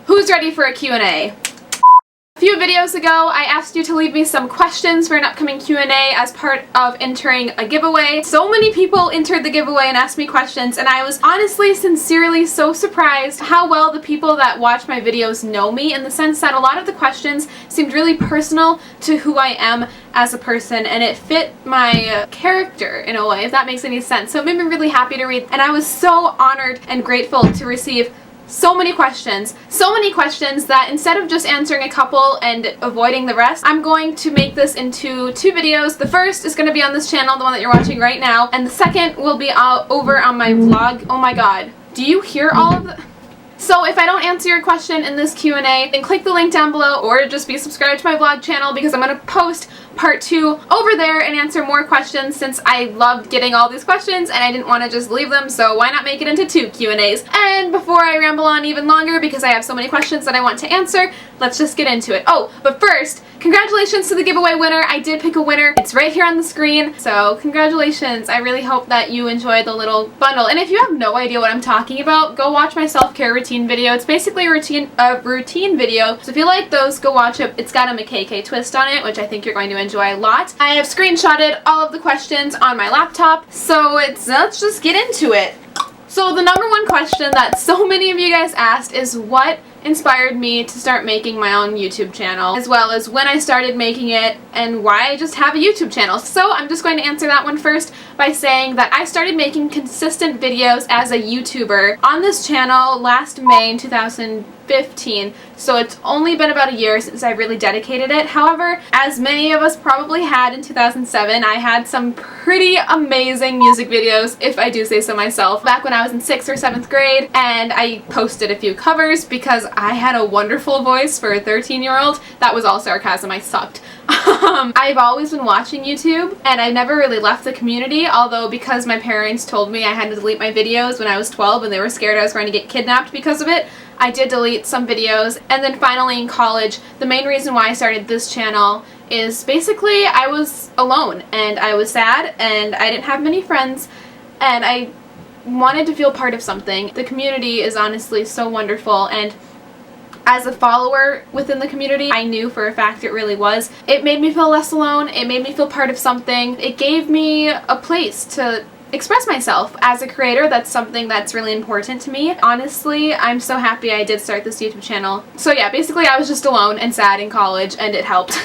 Who's ready for a Q&A? A few videos ago, I asked you to leave me some questions for an upcoming Q&A as part of entering a giveaway. So many people entered the giveaway and asked me questions, and I was honestly, sincerely so surprised how well the people that watch my videos know me, in the sense that a lot of the questions seemed really personal to who I am as a person, and it fit my character in a way, if that makes any sense. So it made me really happy to read, and I was so honored and grateful to receive so many questions that instead of just answering a couple and avoiding the rest, I'm going to make this into two videos. The first is going to be on this channel, the one that you're watching right now, and the second will be over on my vlog. Oh my god, do you hear all of the... So if I don't answer your question in this Q&A, then click the link down below or just be subscribed to my vlog channel, because I'm going to post part 2 over there and answer more questions, since I loved getting all these questions and I didn't want to just leave them, so why not make it into 2 Q&As? And before I ramble on even longer, because I have so many questions that I want to answer, let's just get into it. Oh, but first, congratulations to the giveaway winner. I did pick a winner. It's right here on the screen, so congratulations. I really hope that you enjoy the little bundle. And if you have no idea what I'm talking about, go watch my self-care routine video. It's basically a routine video, so if you like those, go watch it. It's got a McKay twist on it, which I think you're going to enjoy a lot. I have screenshotted all of the questions on my laptop, so let's just get into it. So the number one question that so many of you guys asked is what inspired me to start making my own YouTube channel, as well as when I started making it and why I just have a YouTube channel. So I'm just going to answer that one first by saying that I started making consistent videos as a YouTuber on this channel last May in 2015, so it's only been about a year since I really dedicated it. However, as many of us probably had in 2007, I had some pretty amazing music videos, if I do say so myself, back when I was in 6th or 7th grade, and I posted a few covers because I had a wonderful voice for a 13-year-old. That was all sarcasm, I sucked. I've always been watching YouTube, and I never really left the community, although because my parents told me I had to delete my videos when I was 12 and they were scared I was going to get kidnapped because of it, I did delete some videos. And then finally in college, the main reason why I started this channel is basically I was alone and I was sad and I didn't have many friends and I wanted to feel part of something. The community is honestly so wonderful, and as a follower within the community, I knew for a fact it really was. It made me feel less alone, it made me feel part of something, it gave me a place to express myself as a creator. That's something that's really important to me. Honestly, I'm so happy I did start this YouTube channel. So yeah, basically I was just alone and sad in college, and it helped.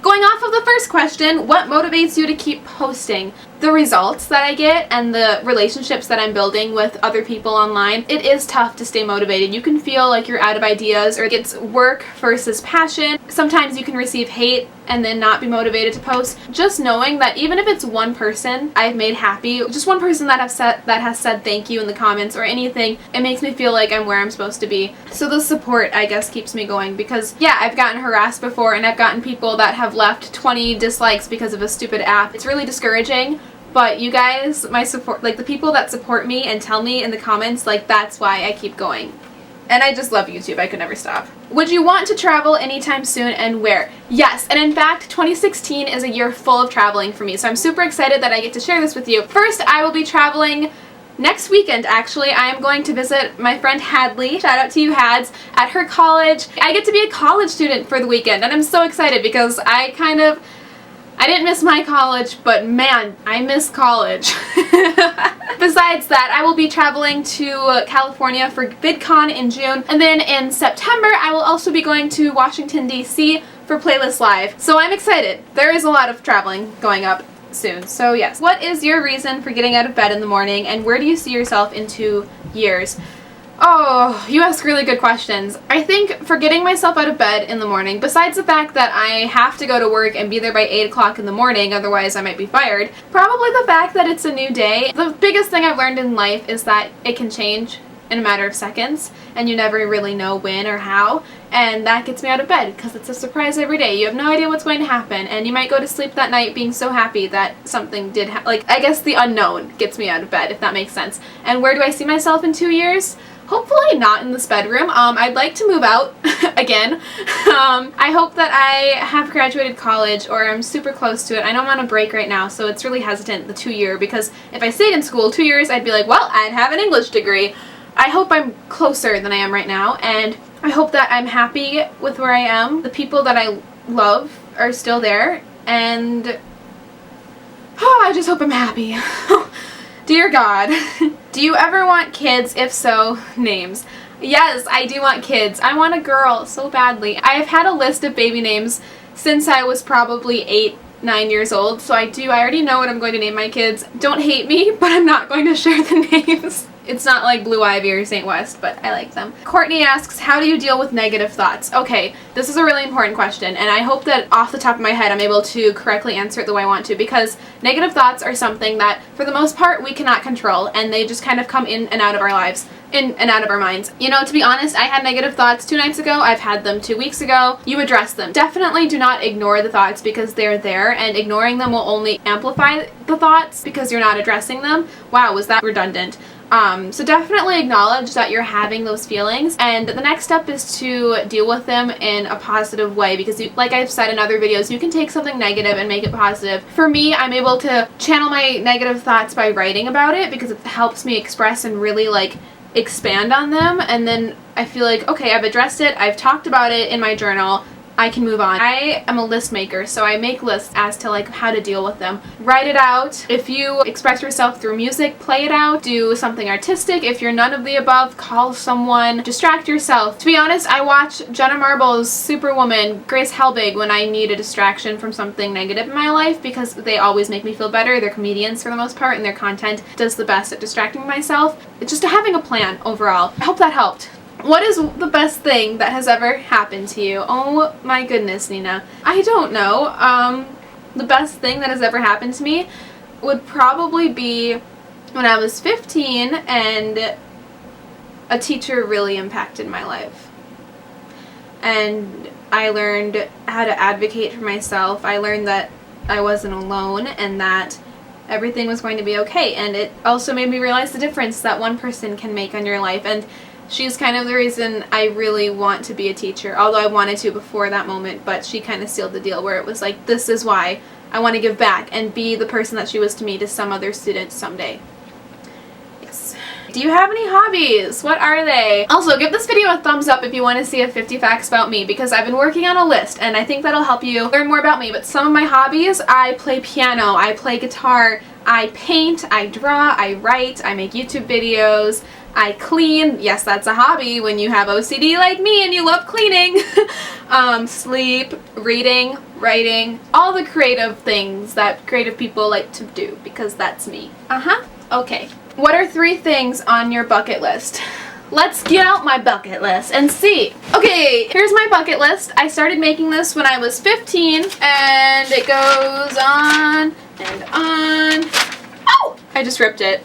Going off of the first question, what motivates you to keep posting? The results that I get and the relationships that I'm building with other people online. It is tough to stay motivated. You can feel like you're out of ideas, or it's work versus passion. Sometimes you can receive hate and then not be motivated to post. Just knowing that even if it's one person I've made happy, just one person that has said thank you in the comments or anything, it makes me feel like I'm where I'm supposed to be. So the support, I guess, keeps me going, because yeah, I've gotten harassed before and I've gotten people that have left 20 dislikes because of a stupid app. It's really discouraging. But you guys, my support, like the people that support me and tell me in the comments, like that's why I keep going. And I just love YouTube. I could never stop. Would you want to travel anytime soon, and where? Yes, and in fact 2016 is a year full of traveling for me, so I'm super excited that I get to share this with you. First, I will be traveling next weekend, actually. I am going to visit my friend Hadley, shout out to you Hads, at her college. I get to be a college student for the weekend, and I'm so excited because I didn't miss my college, but man, I miss college. Besides that, I will be traveling to California for VidCon in June, and then in September I will also be going to Washington, D.C. for Playlist Live. So I'm excited. There is a lot of traveling going up soon, so yes. What is your reason for getting out of bed in the morning, and where do you see yourself in 2 years? Oh, you ask really good questions. I think for getting myself out of bed in the morning, besides the fact that I have to go to work and be there by 8 o'clock in the morning, otherwise I might be fired, probably the fact that it's a new day. The biggest thing I've learned in life is that it can change in a matter of seconds, and you never really know when or how, and that gets me out of bed because it's a surprise every day. You have no idea what's going to happen, and you might go to sleep that night being so happy that something did happen. Like, I guess the unknown gets me out of bed, if that makes sense. And where do I see myself in 2 years? Hopefully not in this bedroom. I'd like to move out again. I hope that I have graduated college, or I'm super close to it. I know I'm on a break right now, so it's really hesitant, the 2 year, because if I stayed in school 2 years, I'd be like, well, I'd have an English degree. I hope I'm closer than I am right now, and I hope that I'm happy with where I am. The people that I love are still there, and I just hope I'm happy. Dear God. Do you ever want kids? If so, names. Yes, I do want kids. I want a girl so badly. I have had a list of baby names since I was probably 8, 9 years old, so I already know what I'm going to name my kids. Don't hate me, but I'm not going to share the names. It's not like Blue Ivy or St. West, but I like them. Courtney asks, how do you deal with negative thoughts? Okay, this is a really important question, and I hope that off the top of my head I'm able to correctly answer it the way I want to, because negative thoughts are something that, for the most part, we cannot control, and they just kind of come in and out of our lives. In and out of our minds. You know, to be honest, I had negative thoughts 2 nights ago. I've had them 2 weeks ago. You address them. Definitely do not ignore the thoughts because they're there, and ignoring them will only amplify the thoughts because you're not addressing them. Wow, was that redundant? So definitely acknowledge that you're having those feelings, and the next step is to deal with them in a positive way, because like I've said in other videos, you can take something negative and make it positive. For me, I'm able to channel my negative thoughts by writing about it because it helps me express and really like expand on them, and then I feel like, okay, I've addressed it, I've talked about it in my journal, I can move on. I am a list maker, so I make lists as to like how to deal with them. Write it out. If you express yourself through music, play it out. Do something artistic. If you're none of the above, call someone. Distract yourself. To be honest, I watch Jenna Marbles' Superwoman, Grace Helbig when I need a distraction from something negative in my life, because they always make me feel better. They're comedians for the most part, and their content does the best at distracting myself. It's just having a plan overall. I hope that helped. What is the best thing that has ever happened to you? Oh my goodness, Nina. I don't know. The best thing that has ever happened to me would probably be when I was 15 and a teacher really impacted my life. And I learned how to advocate for myself. I learned that I wasn't alone and that everything was going to be okay. And it also made me realize the difference that one person can make on your life. And she's kind of the reason I really want to be a teacher, although I wanted to before that moment, but she kind of sealed the deal where it was like, this is why I want to give back and be the person that she was to me to some other student someday. Yes. Do you have any hobbies? What are they? Also, give this video a thumbs up if you want to see a 50 facts about me, because I've been working on a list and I think that'll help you learn more about me. But some of my hobbies, I play piano, I play guitar, I paint, I draw, I write, I make YouTube videos, I clean. Yes, that's a hobby when you have OCD like me and you love cleaning. Sleep, reading, writing, all the creative things that creative people like to do, because that's me. Okay. What are 3 things on your bucket list? Let's get out my bucket list and see. Okay, here's my bucket list. I started making this when I was 15 and it goes on and on. Oh! I just ripped it.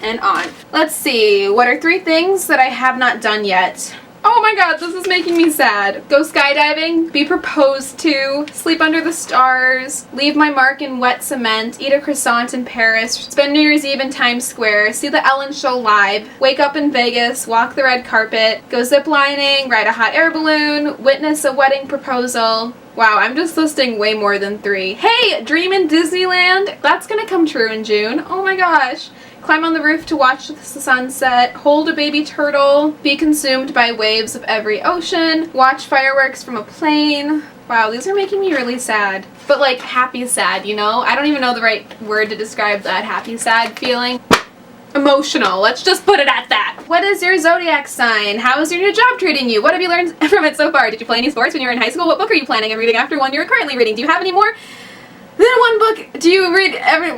And on. Let's see, what are 3 things that I have not done yet? Oh my god, this is making me sad. Go skydiving, be proposed to, sleep under the stars, leave my mark in wet cement, eat a croissant in Paris, spend New Year's Eve in Times Square, see the Ellen Show live, wake up in Vegas, walk the red carpet, go ziplining, ride a hot air balloon, witness a wedding proposal. Wow, I'm just listing way more than 3. Hey, dream in Disneyland! That's gonna come true in June. Oh my gosh. Climb on the roof to watch the sunset, hold a baby turtle, be consumed by waves of every ocean, watch fireworks from a plane. Wow, these are making me really sad. But like happy sad, you know? I don't even know the right word to describe that happy sad feeling. Emotional, let's just put it at that. What is your zodiac sign? How is your new job treating you? What have you learned from it so far? Did you play any sports when you were in high school? What book are you planning on reading after one you're currently reading? Do you have any more than one book? Do you read every...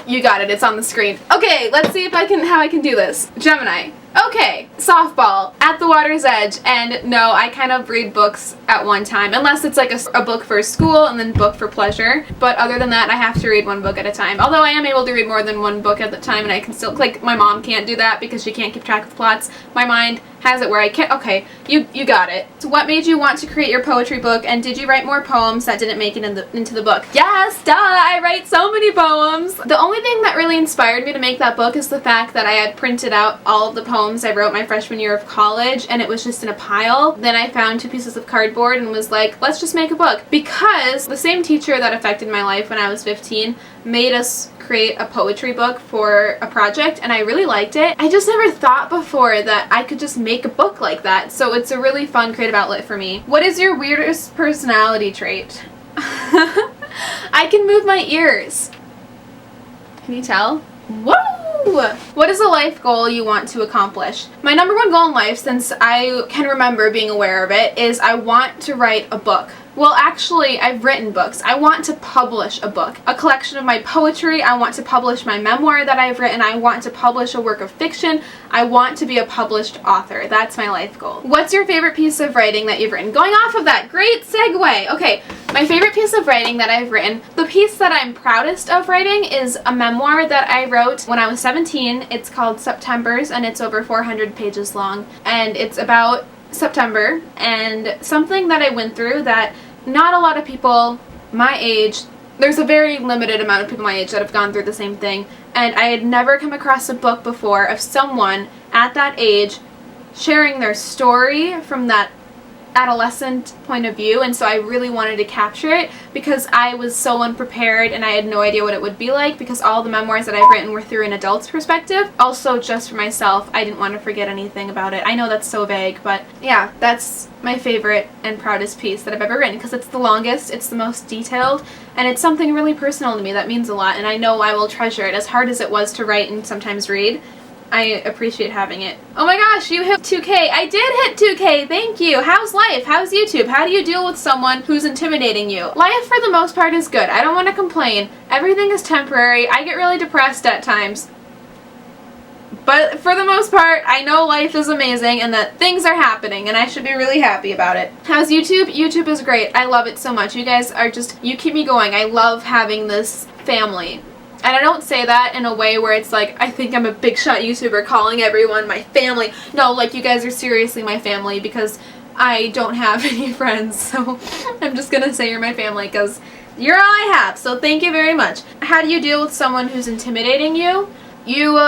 You got it, it's on the screen. Okay, let's see if how I can do this. Gemini. Okay, softball, At the Water's Edge, and no, I kind of read books at one time, unless it's like a book for school and then book for pleasure, but other than that, I have to read one book at a time. Although I am able to read more than one book at the time, and I can still, like, my mom can't do that because she can't keep track of plots. My mind has it where I can't. Okay, you got it. So what made you want to create your poetry book, and did you write more poems that didn't make it into the book? Yes, duh, I write so many poems. The only thing that really inspired me to make that book is the fact that I had printed out all of the poems poems I wrote my freshman year of college, and it was just in a pile. Then I found 2 pieces of cardboard and was like, let's just make a book. Because the same teacher that affected my life when I was 15 made us create a poetry book for a project, and I really liked it. I just never thought before that I could just make a book like that, so it's a really fun creative outlet for me. What is your weirdest personality trait? I can move my ears. Can you tell? Whoa! What is a life goal you want to accomplish? My number 1 goal in life, since I can remember being aware of it, is I want to write a book. Well, actually, I've written books. I want to publish a book. A collection of my poetry. I want to publish my memoir that I've written. I want to publish a work of fiction. I want to be a published author. That's my life goal. What's your favorite piece of writing that you've written? Going off of that, great segue. Okay, my favorite piece of writing that I've written, the piece that I'm proudest of writing is a memoir that I wrote when I was 17. It's called September's, and it's over 400 pages long. And it's about September and something that I went through that not a lot of people my age, there's a very limited amount of people my age that have gone through the same thing, and I had never come across a book before of someone at that age sharing their story from that adolescent point of view, and so I really wanted to capture it because I was so unprepared and I had no idea what it would be like, because all the memoirs that I've written were through an adult's perspective. Also, just for myself, I didn't want to forget anything about it. I know that's so vague, but yeah, that's my favorite and proudest piece that I've ever written because it's the longest, it's the most detailed, and it's something really personal to me that means a lot, and I know I will treasure it. As hard as it was to write and sometimes read, I appreciate having it. Oh my gosh, you hit 2K. I did hit 2K, thank you. How's life? How's YouTube? How do you deal with someone who's intimidating you? Life for the most part is good. I don't want to complain. Everything is temporary. I get really depressed at times. But for the most part, I know life is amazing and that things are happening and I should be really happy about it. How's YouTube? YouTube is great. I love it so much. You guys are just, you keep me going. I love having this family. And I don't say that in a way where it's like, I think I'm a big shot YouTuber calling everyone my family. No, like, you guys are seriously my family because I don't have any friends. So I'm just gonna say you're my family because you're all I have. So thank you very much. How do you deal with someone who's intimidating you? You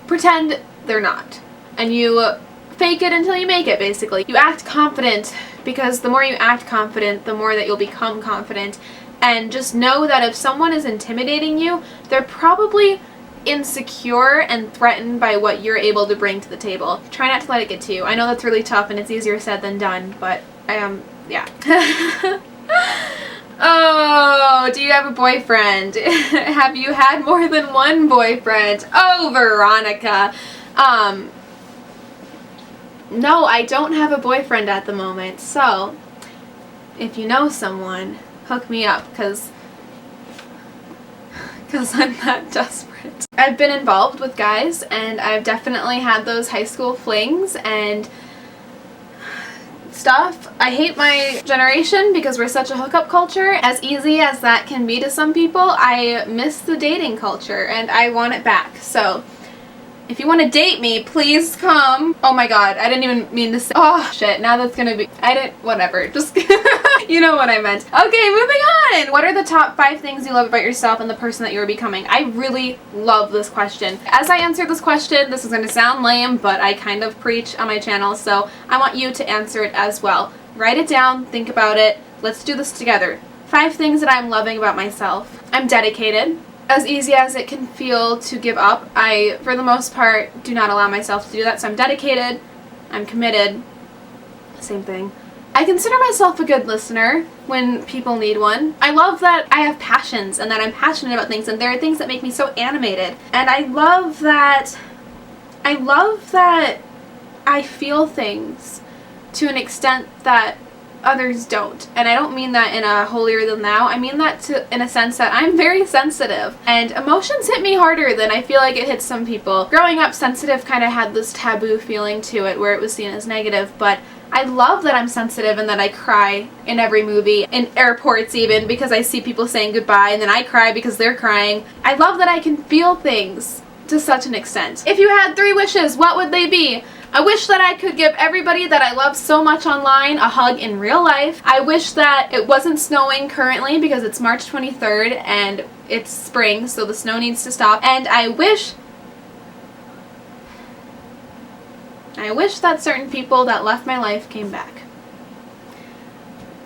pretend they're not. And you fake it until you make it, basically. You act confident because the more you act confident, the more that you'll become confident. And just know that if someone is intimidating you, they're probably insecure and threatened by what you're able to bring to the table. Try not to let it get to you. I know that's really tough and it's easier said than done, but yeah. Oh, do you have a boyfriend? Have you had more than one boyfriend? Oh, Veronica. No, I don't have a boyfriend at the moment, so if you know someone, hook me up, because I'm that desperate. I've been involved with guys, and I've definitely had those high school flings and stuff. I hate my generation because we're such a hookup culture. As easy as that can be to some people, I miss the dating culture, and I want it back. So if you want to date me, please come. Oh my god, I didn't even mean to say. Oh shit, now that's gonna be, whatever, just you know what I meant. Okay, moving on! What are the top 5 things you love about yourself and the person that you are becoming? I really love this question. As I answer this question, this is gonna sound lame, but I kind of preach on my channel, so I want you to answer it as well. Write it down, think about it, let's do this together. 5 things that I'm loving about myself. I'm dedicated. As easy as it can feel to give up, I, for the most part, do not allow myself to do that. So I'm dedicated, I'm committed, same thing. I consider myself a good listener when people need one. I love that I have passions and that I'm passionate about things, and there are things that make me so animated. And I love that I feel things to an extent that others don't. And I don't mean that in a holier than thou. I mean that in a sense that I'm very sensitive. And emotions hit me harder than I feel like it hits some people. Growing up, sensitive kind of had this taboo feeling to it where it was seen as negative, but I love that I'm sensitive and that I cry in every movie, in airports even, because I see people saying goodbye and then I cry because they're crying. I love that I can feel things to such an extent. If you had 3 wishes, what would they be? I wish that I could give everybody that I love so much online a hug in real life. I wish that it wasn't snowing currently because it's March 23rd and it's spring, so the snow needs to stop. And I wish I wish that certain people that left my life came back.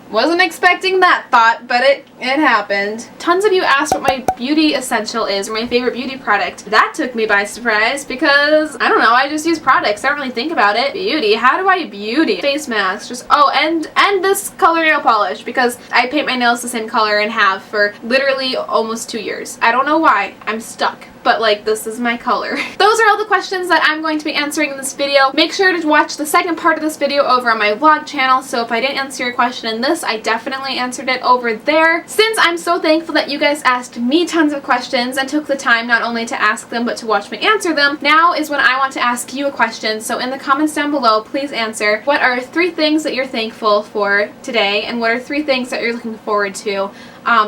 Wasn't expecting that thought, but it happened. Tons of you asked what my beauty essential is, or my favorite beauty product. That took me by surprise because, I don't know, I just use products. I don't really think about it. Beauty, how do I beauty? Face mask, just, oh, and this color nail polish because I paint my nails the same color and have for literally almost 2 years. I don't know why, I'm stuck. But like, this is my color. Those are all the questions that I'm going to be answering in this video. Make sure to watch the second part of this video over on my vlog channel, so if I didn't answer your question in this, I definitely answered it over there. Since I'm so thankful that you guys asked me tons of questions and took the time not only to ask them but to watch me answer them, now is when I want to ask you a question. So in the comments down below, please answer, what are 3 things that you're thankful for today, and what are 3 things that you're looking forward to?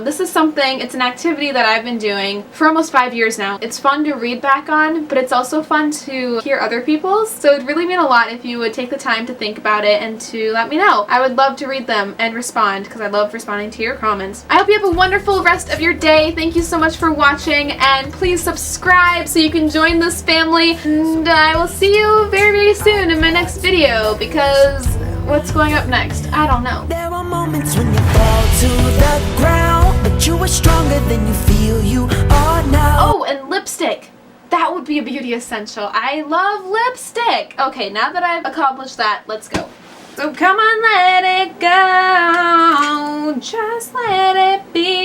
This is something, it's an activity that I've been doing for almost 5 years now. It's fun to read back on, but it's also fun to hear other people's, so it'd really mean a lot if you would take the time to think about it and to let me know. I would love to read them and respond, because I love responding to your comments. I hope you have a wonderful rest of your day. Thank you so much for watching, and please subscribe so you can join this family, and I will see you very, very soon in my next video, because what's going up next? I don't know. There are moments when you fall to the ground, but you are stronger than you feel you are now. Oh, and lipstick. That would be a beauty essential. I love lipstick. Okay, now that I've accomplished that, let's go. So come on, let it go. Just let it be.